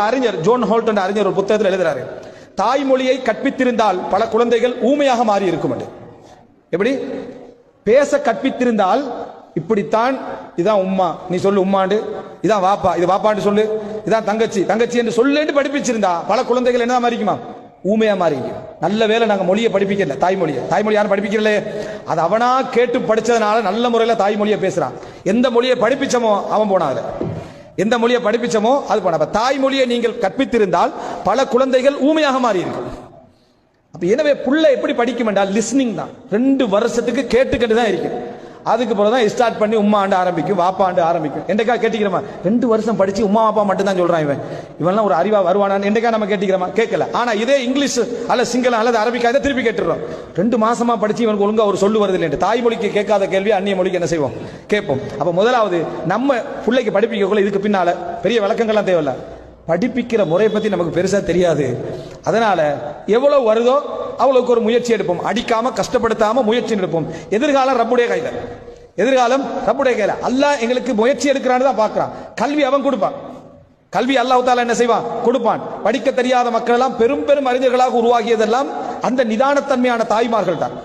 அறிஞர் zone hold என்ற அறிஞர் ஒரு புத்தகத்தில் எழுதுறாரு, தாய்மொழியை கற்பித்திருந்தால் பல குழந்தைகள் ஊமையாக மாறி இருக்கும். எப்படி பேச கற்பித்திருந்தால் இப்படித்தான், இதான் உம்மா நீ சொல்லு உம்மாண்டு, இதான் வாப்பா இது வாப்பாண்டு சொல்லு, இதான் தங்கச்சி தங்கச்சி என்று சொல்லுன்னு படிப்பிச்சிருந்தா பல குழந்தைகள் என்ன மாறிக்குமா, ஊமையா மாறி. நல்ல வேலை நாங்க மொழியை படிப்பிக்கல, தாய்மொழி யாரும் படிப்பிக்கல. அது அவனா கேட்டு படிச்சதுனால நல்ல முறையில் தாய்மொழியை பேசுறான். எந்த மொழியை படிப்பிச்சமோ அவன் போனாங்க, எந்த மொழியை படிப்பிச்சமோ அது போன. தாய்மொழியை நீங்கள் கற்பித்திருந்தால் பல குழந்தைகள் ஊமையாக மாறி இருக்கும். அப்ப எனவே புள்ள எப்படி படிக்கும் என்றால் லிஸ்னிங் தான். 2 வருஷத்துக்கு கேட்டுக்கிட்டு தான் இருக்கு. அதுக்கு பிறகுதான் ஸ்டார்ட் பண்ணி உம்மா ஆண்டு ஆரம்பிக்கும், வாப்பா ஆண்டு ஆரம்பிக்கும். என்னைக்கா கேட்டிக்கிறோமா? 2 வருஷம் படிச்சு உம்மா வாப்பா மட்டும் தான் சொல்றான். இவன்லாம் ஒரு அறிவா வருவானான்னு என்னைக்கா நம்ம கேட்டிக்கிறோமா? கேட்கல. ஆனா இதே இங்கிலீஷ் அல்ல சிங்களம் அல்லது அரபிக்கா இதை திருப்பி கேட்டுறோம். 2 மாசமா படிச்சு இவனுக்கு ஒழுங்கா ஒரு சொல்லு வருது இல்லை. தாய்மொழிக்கு கேட்காத கேள்வி அந்நிய மொழிக்கு என்ன செய்வோம்? கேட்போம். அப்ப முதலாவது நம்ம பிள்ளைக்கு படிப்பிக்கக்குள்ள இதுக்கு பின்னால பெரிய விளக்கங்கள்லாம் தேவையில்ல. படிப்பிக்கிற முறையை பத்தி நமக்கு பெருசா தெரியாது. அதனால எவ்வளவு வருதோ அவ்வளவுக்கு ஒரு முயற்சி எடுப்போம். அடிக்காம கஷ்டப்படுத்தாம முயற்சி எடுப்போம். எதிர்காலம் ரப்புடைய கையில, எதிர்காலம் ரப்புடைய கையில. அல்லாஹ் எங்களுக்கு முயற்சி எடுக்கிறான்னு தான் பார்க்கிறான். கல்வி அவன் கொடுப்பான். கல்வி அல்லாஹ் தஆலா என்ன செய்வான்? கொடுப்பான். படிக்க தெரியாத மக்கள் எல்லாம் பெரும் பெரும் அறிஞர்களாக உருவாகியதெல்லாம் அந்த நிதானத்தன்மையான தாய்மார்கள் தான்.